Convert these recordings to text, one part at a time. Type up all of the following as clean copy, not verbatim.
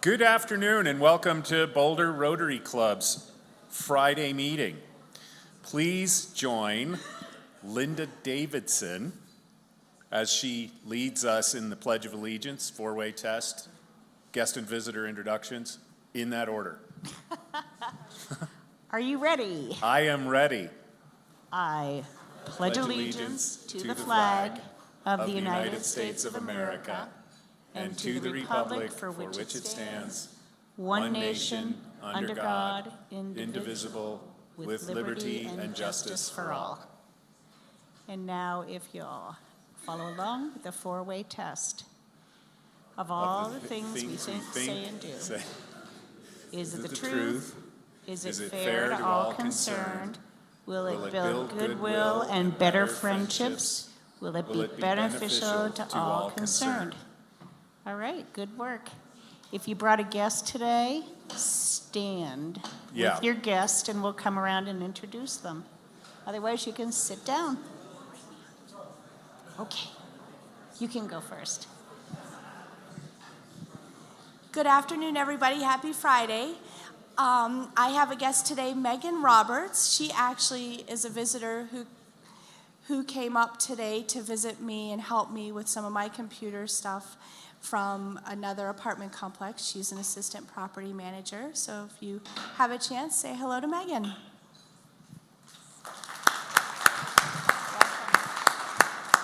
Good afternoon and welcome to Boulder Rotary Club's Friday meeting. Please join Linda Davidson as she leads us in the Pledge of Allegiance, four-way test, guest and visitor introductions, in that order. Are you ready? I am ready. I pledge allegiance to the flag of the United States of America and to the republic for which it stands, one nation, under God, indivisible, with liberty and justice for all. And now, if you'll follow along with the four-way test. Of all the things we think, say, and do, is it the truth? Is it fair to all concerned? Will it build goodwill and better friendships? Will it be beneficial to all concerned? All right, good work. If you brought a guest today, stand with your guest and we'll come around and introduce them. Otherwise, you can sit down. Okay, you can go first. Good afternoon, everybody. Happy Friday. I have a guest today, Megan Roberts. She actually is a visitor who came up today to visit me and help me with some of my computer stuff from another apartment complex. She's an assistant property manager. So if you have a chance, say hello to Megan.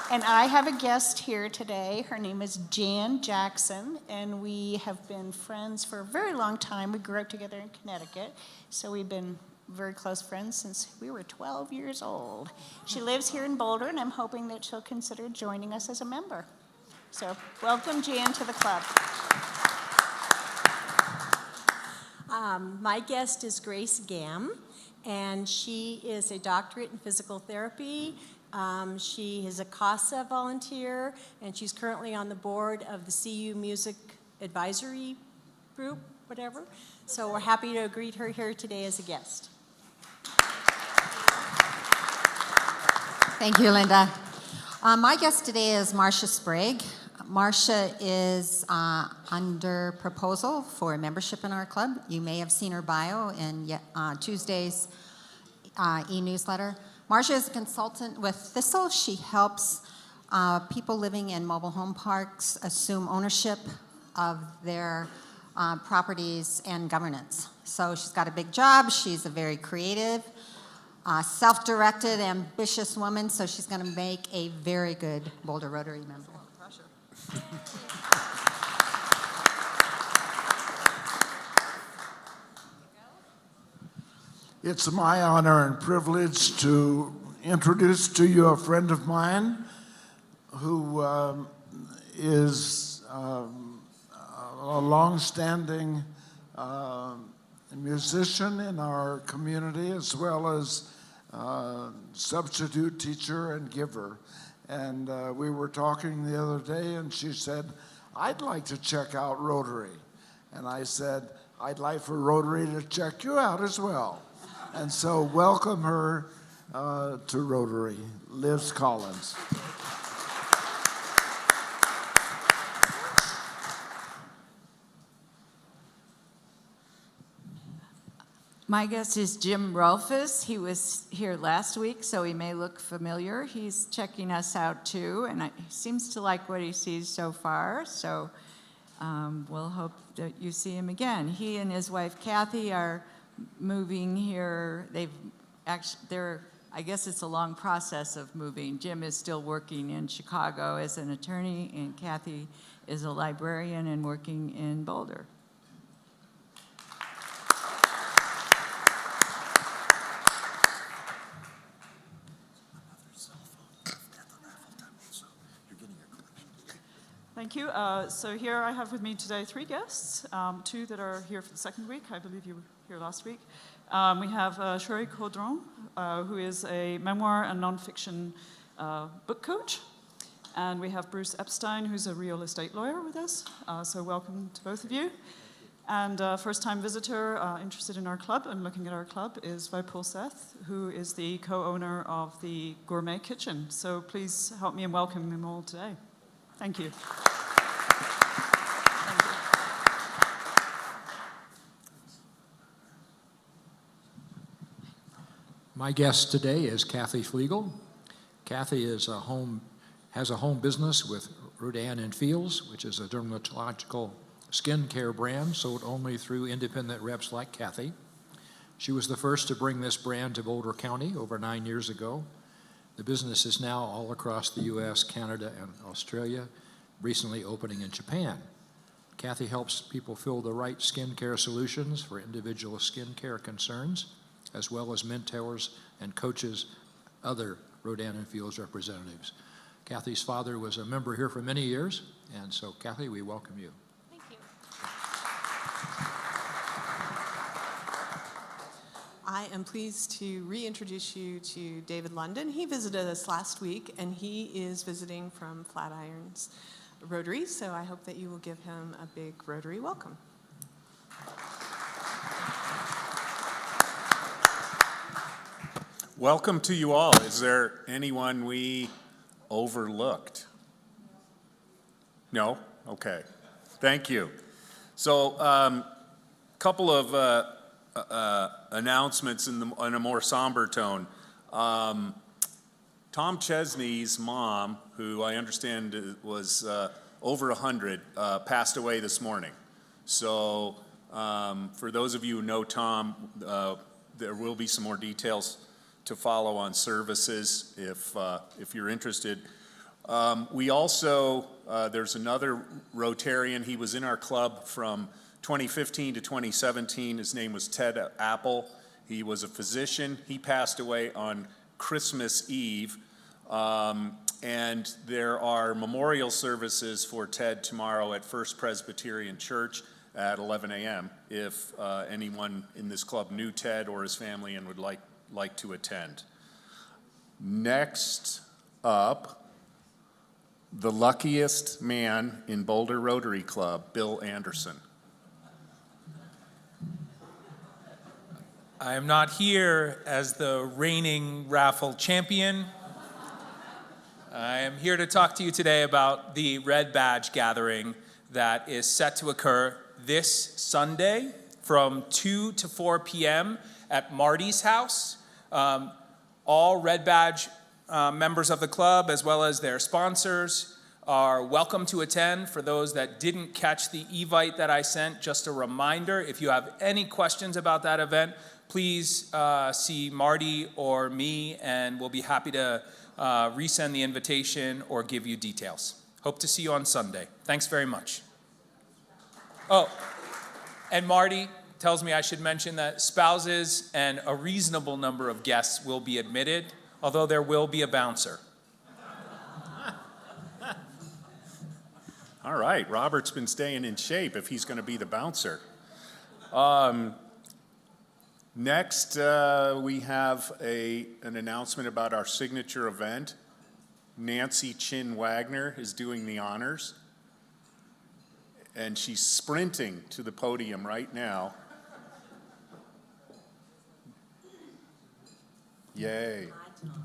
And I have a guest here today. Her name is Jan Jackson, and we have been friends for a very long time. We grew up together in Connecticut, so we've been very close friends since we were 12 years old. She lives here in Boulder, and I'm hoping that she'll consider joining us as a member. So welcome, Jan, to the club. My guest is Grace Gam, and she is a doctorate in physical therapy. She is a CASA volunteer, and she's currently on the board of the CU Music Advisory Group, whatever. So we're happy to greet her here today as a guest. Thank you, Linda. My guest today is Marcia Sprague. Marcia is under proposal for membership in our club. You may have seen her bio in Tuesday's e-newsletter. Marcia is a consultant with Thistle. She helps people living in mobile home parks assume ownership of their properties and governance. So she's got a big job. She's a very creative, self-directed, ambitious woman, so she's going to make a very good Boulder Rotary member. It's my honor and privilege to introduce to you a friend of mine who is a long-standing musician in our community, as well as substitute teacher and giver. And we were talking the other day, and she said, "I'd like to check out Rotary." And I said, "I'd like for Rotary to check you out as well." And so welcome her to Rotary, Liz Collins. My guest is Jim Rolfes. He was here last week, so he may look familiar. He's checking us out too, and he seems to like what he sees so far, so we'll hope that you see him again. He and his wife Kathy are moving here. I guess it's a long process of moving. Jim is still working in Chicago as an attorney, and Kathy is a librarian and working in Boulder. Thank you. So here I have with me today three guests, two that are here for the second week. I believe you were here last week. We have Shuri Caudron, who is a memoir and nonfiction book coach. And we have Bruce Epstein, who's a real estate lawyer with us. So welcome to both of you. And first-time visitor interested in our club and looking at our club is Vipul Seth, who is the co-owner of the Gourmet Kitchen. So please help me in welcoming them all today. Thank you. My guest today is Kathy Flegel. Kathy has a home business with Rodan and Fields, which is a dermatological skincare brand sold only through independent reps like Kathy. She was the first to bring this brand to Boulder County over 9 years ago. The business is now all across the U.S., Canada, and Australia, recently opening in Japan. Kathy helps people fill the right skincare solutions for individual skincare concerns, as well as mentors and coaches other Rodan and Fields representatives. Kathy's father was a member here for many years, and so Kathy, we welcome you. Thank you. I am pleased to reintroduce you to David London. He visited us last week, and he is visiting from Flatirons Rotary, so I hope that you will give him a big Rotary welcome. Welcome to you all. Is there anyone we overlooked? No? Okay. Thank you. So, couple of announcements in a more somber tone. Tom Chesney's mom, who I understand was over 100, passed away this morning. So for those of you who know Tom, there will be some more details to follow on services if you're interested. We also, there's another Rotarian. He was in our club from 2015 to 2017. His name was Ted Apple. He was a physician. He passed away on Christmas Eve, and there are memorial services for Ted tomorrow at First Presbyterian Church at 11 a.m. if anyone in this club knew Ted or his family and would like to attend. Next up, the luckiest man in Boulder Rotary Club, Bill Anderson. I am not here as the reigning raffle champion. I am here to talk to you today about the Red Badge gathering that is set to occur this Sunday from 2 to 4 p.m. at Marty's house. All Red Badge members of the club, as well as their sponsors, are welcome to attend. For those that didn't catch the Evite that I sent, just a reminder, if you have any questions about that event, please see Marty or me, and we'll be happy to resend the invitation or give you details. Hope to see you on Sunday. Thanks very much. Oh, and Marty tells me I should mention that spouses and a reasonable number of guests will be admitted, although there will be a bouncer. All right, Robert's been staying in shape if he's going to be the bouncer. Next, we have an announcement about our signature event. Nancy Chin Wagner is doing the honors, and she's sprinting to the podium right now. Yay.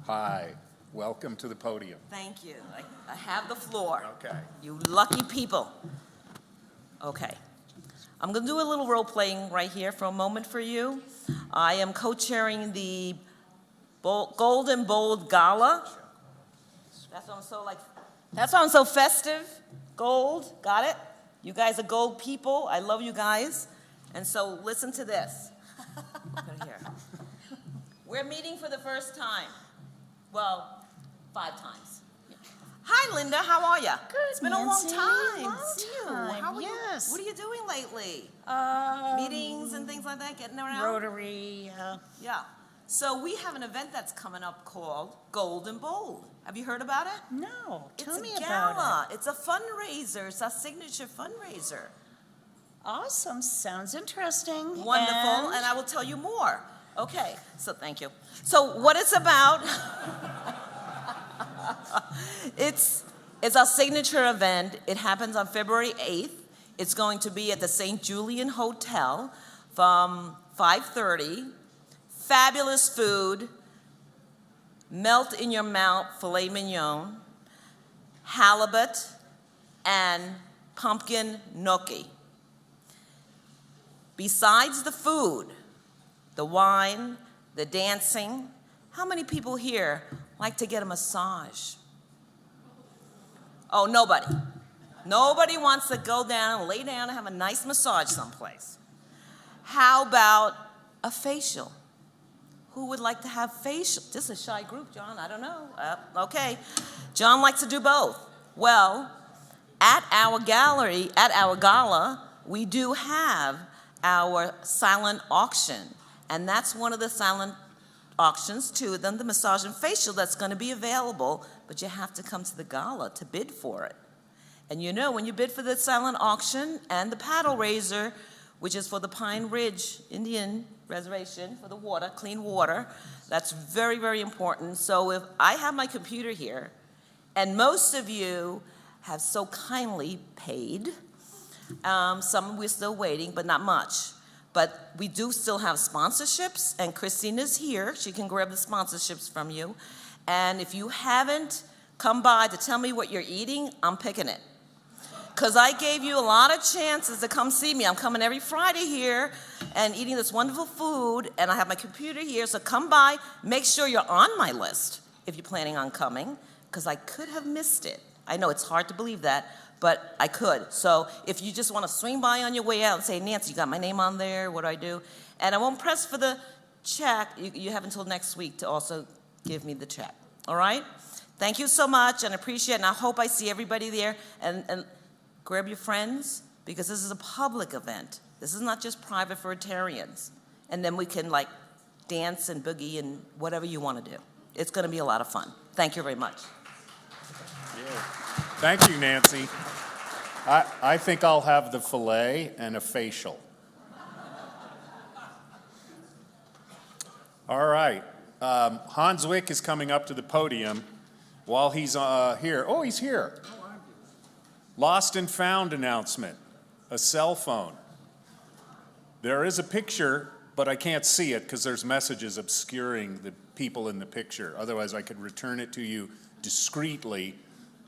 Hi. Welcome to the podium. Thank you. I have the floor. Okay. You lucky people. Okay. I'm going to do a little role playing right here for a moment for you. I am co-chairing the Gold and Bold Gala. That's why I'm so festive. Gold, got it? You guys are gold people. I love you guys. And so listen to this. Right here. We're meeting for the first time. Well, 5 times. Hi, Linda. How are you? Good, It's been Nancy. a long time. Long See you. time, How are yes. you? What are you doing lately? Meetings and things like that, getting around? Rotary. Yeah. So we have an event that's coming up called Gold and Bold. Have you heard about it? No, tell me It's a about gala. It's a fundraiser. It's a signature fundraiser. it. Awesome, sounds interesting. Wonderful, and I will tell you more. Okay, so thank you. So what it's about, it's our signature event. It happens on February 8th. It's going to be at the St. Julian Hotel from 5:30. Fabulous food, melt in your mouth filet mignon, halibut, and pumpkin gnocchi. Besides the food, the wine, the dancing, How many people here like to get a massage? Oh, nobody. Nobody wants to go down and lay down and have a nice massage someplace. How about a facial? Who would like to have facial? This is a shy group, John. I don't know. Okay. John likes to do both. Well, at our gallery, at our gala, we do have our silent auction. And that's one of the silent auctions, two of them, the massage and facial, that's going to be available, but you have to come to the gala to bid for it. And you know, when you bid for the silent auction and the paddle raiser, which is for the Pine Ridge Indian Reservation for the water, clean water, that's very, very important. So if I have my computer here, and most of you have so kindly paid, some we're still waiting, but not much. But we do still have sponsorships, and Christina's here. She can grab the sponsorships from you. And if you haven't come by to tell me what you're eating, I'm picking it. Because I gave you a lot of chances to come see me. I'm coming every Friday here and eating this wonderful food, and I have my computer here, so come by. Make sure you're on my list if you're planning on coming, because I could have missed it. I know it's hard to believe that, but I could. So if you just want to swing by on your way out and say, Nancy, you got my name on there, what do I do? And I won't press for the check. You have until next week to also give me the check, all right? Thank you so much, and I appreciate it, and I hope I see everybody there. And grab your friends, because this is a public event. This is not just private for Rotarians. And then we can, like, dance and boogie and whatever you want to do. It's going to be a lot of fun. Thank you very much. Yeah. Thank you, Nancy. I think I'll have the filet and a facial. All right. Hans Wick is coming up to the podium while he's here. Oh, he's here. Lost and found announcement, a cell phone. There is a picture, but I can't see it because there's messages obscuring the people in the picture. Otherwise, I could return it to you discreetly.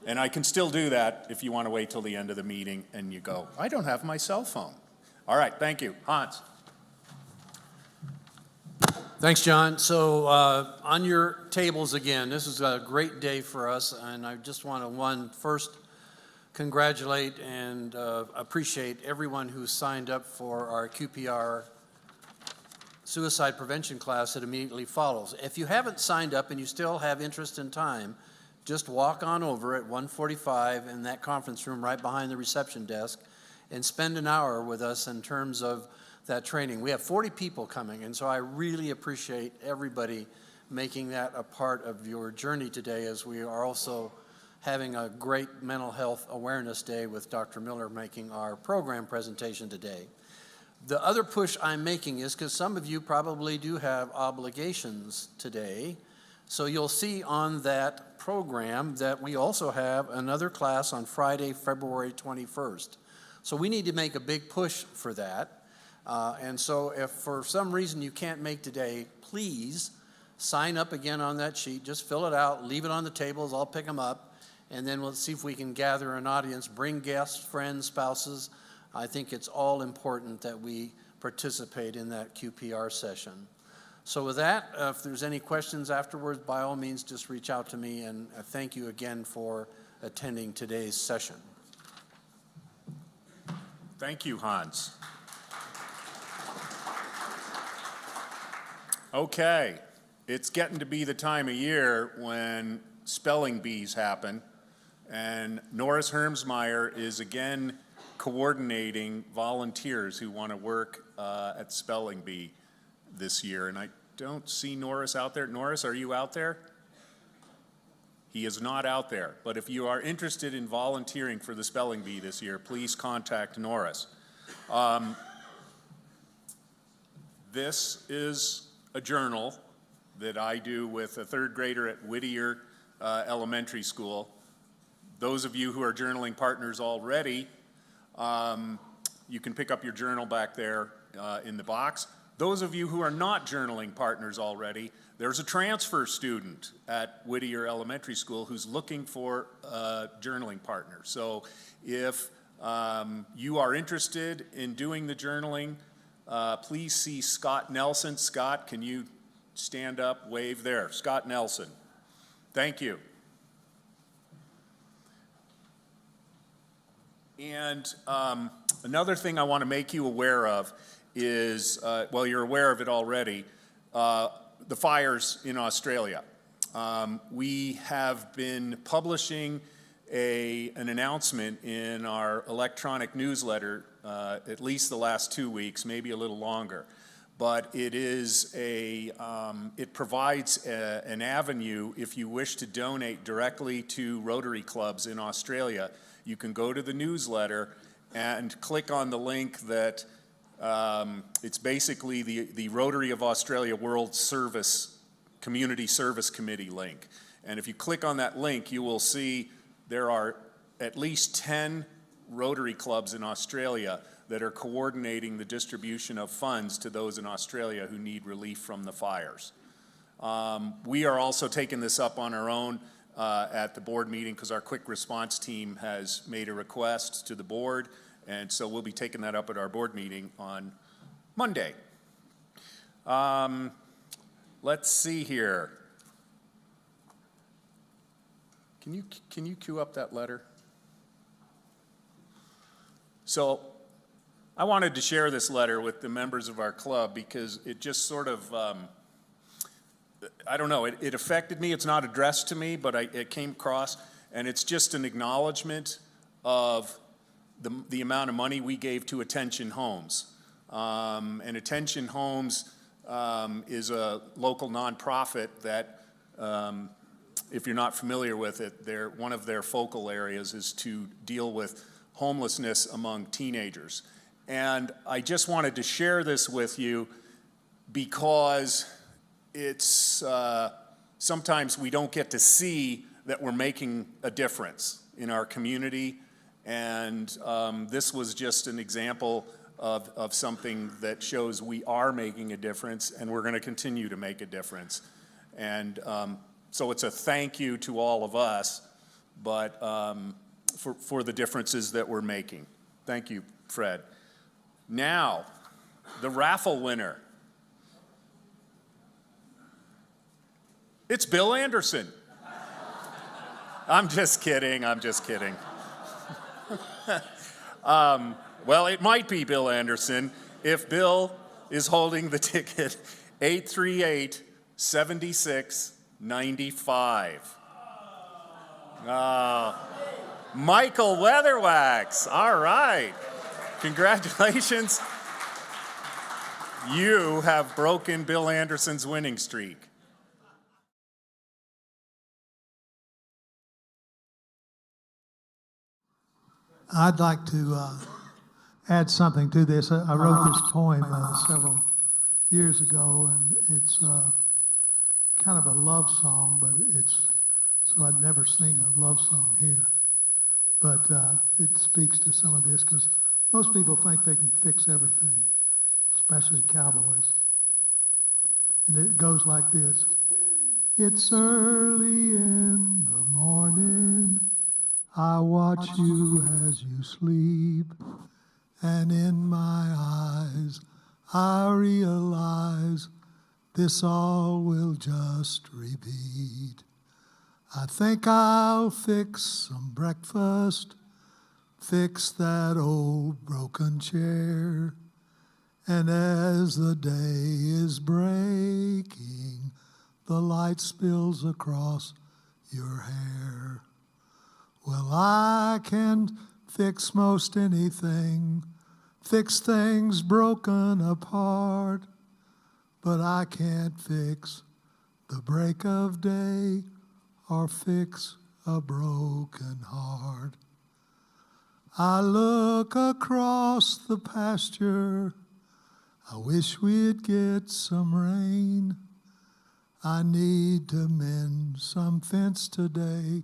And I can still do that if you want to wait till the end of the meeting and you go, I don't have my cell phone. All right, thank you. Hans. Thanks, John. So on your tables again, this is a great day for us, and I just want to first congratulate and appreciate everyone who signed up for our QPR suicide prevention class that immediately follows. If you haven't signed up and you still have interest in time, just walk on over at 1:45 in that conference room right behind the reception desk and spend an hour with us in terms of that training. We have 40 people coming, and so I really appreciate everybody making that a part of your journey today, as we are also having a great mental health awareness day with Dr. Miller making our program presentation today. The other push I'm making is because some of you probably do have obligations today. So you'll see on that program that we also have another class on Friday, February 21st. So we need to make a big push for that. And so if for some reason you can't make today, please sign up again on that sheet. Just fill it out, leave it on the tables, I'll pick them up. And then we'll see if we can gather an audience, bring guests, friends, spouses. I think it's all important that we participate in that QPR session. So with that, if there's any questions afterwards, by all means, just reach out to me, and thank you again for attending today's session. Thank you, Hans. Okay, it's getting to be the time of year when spelling bees happen, and Norris Hermsmeyer is again coordinating volunteers who want to work at Spelling Bee this year. And I don't see Norris out there. Norris, are you out there? He is not out there. But if you are interested in volunteering for the Spelling Bee this year, please contact Norris. This is a journal that I do with a third grader at Whittier Elementary School. Those of you who are journaling partners already, you can pick up your journal back there in the box. Those of you who are not journaling partners already, there's a transfer student at Whittier Elementary School who's looking for a journaling partner. So if you are interested in doing the journaling, please see Scott Nelson. Scott, can you stand up, wave there. Scott Nelson. Thank you. And another thing I want to make you aware of is, well, you're aware of it already, the fires in Australia. We have been publishing an announcement in our electronic newsletter at least the last 2 weeks, maybe a little longer. But it is it provides an avenue if you wish to donate directly to Rotary clubs in Australia. You can go to the newsletter and click on the link that it's basically the Rotary of Australia World Service Community Service Committee link. And if you click on that link, you will see there are at least 10 Rotary clubs in Australia that are coordinating the distribution of funds to those in Australia who need relief from the fires. We are also taking this up on our own at the board meeting because our quick response team has made a request to the board, and so we'll be taking that up at our board meeting on Monday. Let's see here. Can you cue up that letter? So I wanted to share this letter with the members of our club because it just sort of, I don't know, it affected me. It's not addressed to me, but it came across, and it's just an acknowledgement of the amount of money we gave to Attention Homes. And Attention Homes is a local nonprofit that, if you're not familiar with it, one of their focal areas is to deal with homelessness among teenagers. And I just wanted to share this with you because it's sometimes we don't get to see that we're making a difference in our community, and this was just an example of something that shows we are making a difference, and we're going to continue to make a difference. And so it's a thank you to all of us, but for the differences that we're making. Thank you, Fred. Now, the raffle winner. It's Bill Anderson. I'm just kidding. Well, it might be Bill Anderson if Bill is holding the ticket 838-7695. Michael Weatherwax. All right. Congratulations. You have broken Bill Anderson's winning streak. I'd like to add something to this. I wrote this poem several years ago, and it's kind of a love song, but so I'd never sing a love song here. But it speaks to some of this because most people think they can fix everything, especially cowboys. And it goes like this. It's early in the morning, I watch you as you sleep, and in my eyes I realize this all will just repeat. I think I'll fix some breakfast, fix that old broken chair, and as the day is breaking, the light spills across your hair. Well, I can fix most anything, fix things broken apart, but I can't fix the break of day or fix a broken heart. I look across the pasture, I wish we'd get some rain. I need to mend some fence today,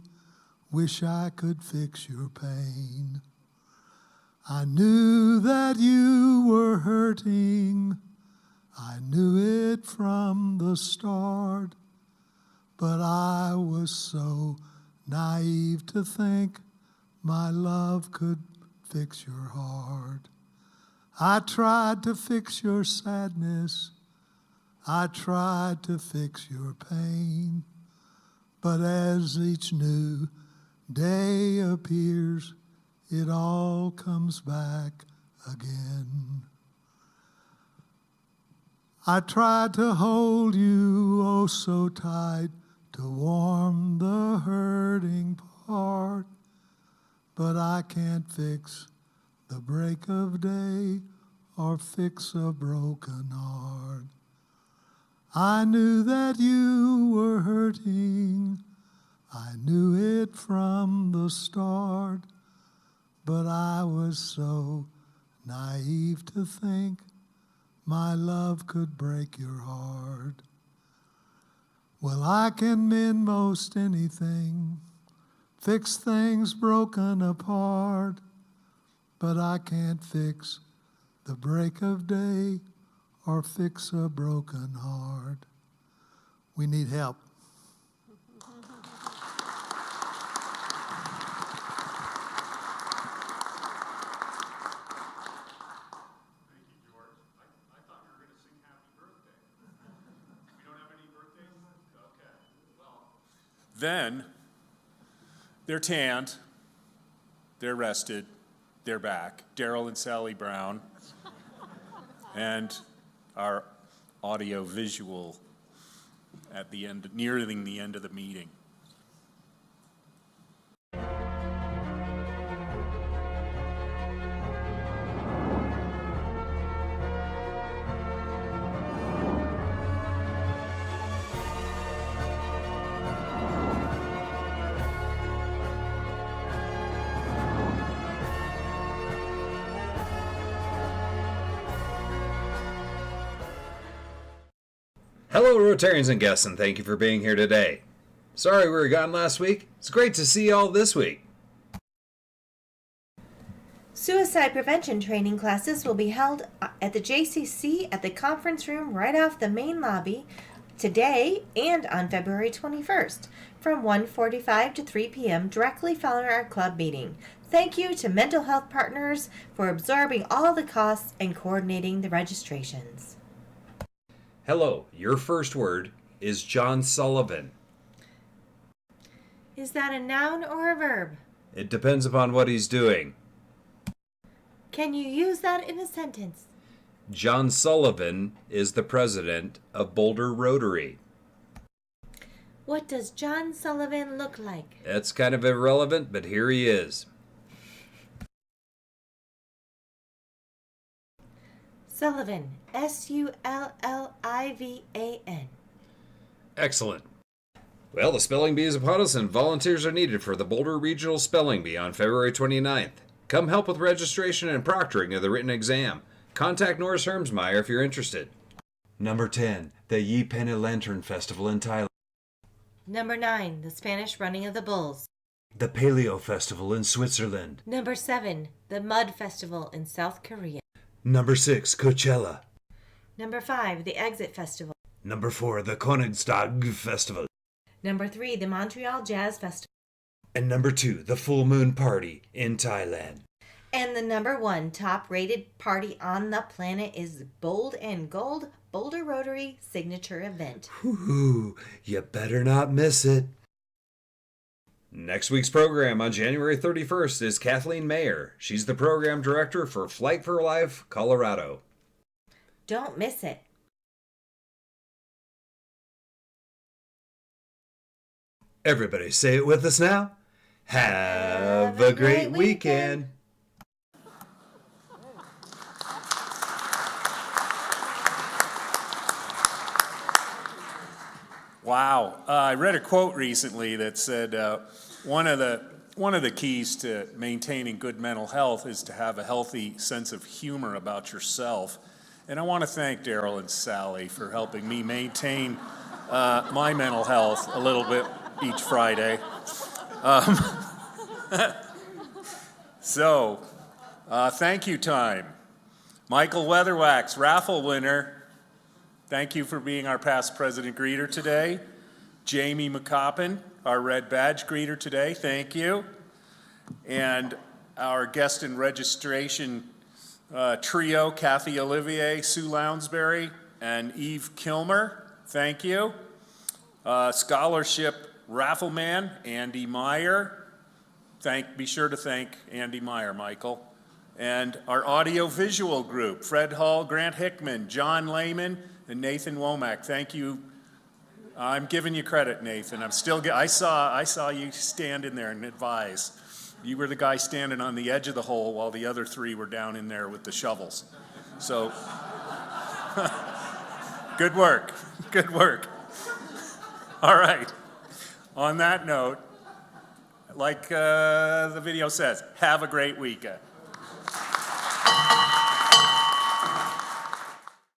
wish I could fix your pain. I knew that you were hurting, I knew it from the start, but I was so naive to think my love could fix your heart. I tried to fix your sadness, I tried to fix your pain, but as each new day appears, it all comes back again. I tried to hold you oh so tight to warm the hurting part, but I can't fix the break of day or fix a broken heart. I knew that you were hurting, I knew it from the start, but I was so naive to think my love could break your heart. Well, I can mend most anything, fix things broken apart, but I can't fix the break of day or fix a broken heart. We need help. Then they're tanned, they're rested, they're back. Daryl and Sally Brown, and our audio visual at the end, nearing the end of the meeting. Hello, Rotarians and guests, and thank you for being here today. Sorry we were gone last week. It's great to see you all this week. Suicide prevention training classes will be held at the JCC at the conference room right off the main lobby today and on February 21st from 1:45 to 3 p.m. directly following our club meeting. Thank you to Mental Health Partners for absorbing all the costs and coordinating the registrations. Hello, your first word is John Sullivan. Is that a noun or a verb? It depends upon what he's doing. Can you use that in a sentence? John Sullivan is the president of Boulder Rotary. What does John Sullivan look like? That's kind of irrelevant, but here he is. Sullivan, Sullivan. Excellent. Well, the spelling bee is upon us and volunteers are needed for the Boulder Regional Spelling Bee on February 29th. Come help with registration and proctoring of the written exam. Contact Norris Hermsmeyer if you're interested. Number 10, the Ye Penny Lantern Festival in Thailand. Number 9, the Spanish Running of the Bulls. The Paleo Festival in Switzerland. Number 7, the Mud Festival in South Korea. Number 6, Coachella. Number 5, the Exit Festival. Number 4, the Koningsdag Festival. Number 3, the Montreal Jazz Festival. And number 2, the Full Moon Party in Thailand. And the number 1 top-rated party on the planet is Bold and Gold Boulder Rotary Signature Event. Ooh, you better not miss it. Next week's program on January 31st is Kathleen Mayer. She's the program director for Flight for Life, Colorado. Don't miss it. Everybody say it with us now. Have a great weekend. Wow. I read a quote recently that said one of the keys to maintaining good mental health is to have a healthy sense of humor about yourself. And I want to thank Daryl and Sally for helping me maintain my mental health a little bit each Friday. Thank you time. Michael Weatherwax, raffle winner. Thank you for being our past president greeter today. Jamie McCoppin, our red badge greeter today. Thank you. And our guest and registration trio, Kathy Olivier, Sue Lounsbury, and Eve Kilmer, thank you. Scholarship raffle man, Andy Meyer. Be sure to thank Andy Meyer, Michael. And our audio-visual group, Fred Hall, Grant Hickman, John Lehman, and Nathan Womack. Thank you. I'm giving you credit, Nathan. I saw you stand in there and advise. You were the guy standing on the edge of the hole while the other three were down in there with the shovels. So, good work. Good work. All right. On that note, like the video says, have a great weekend.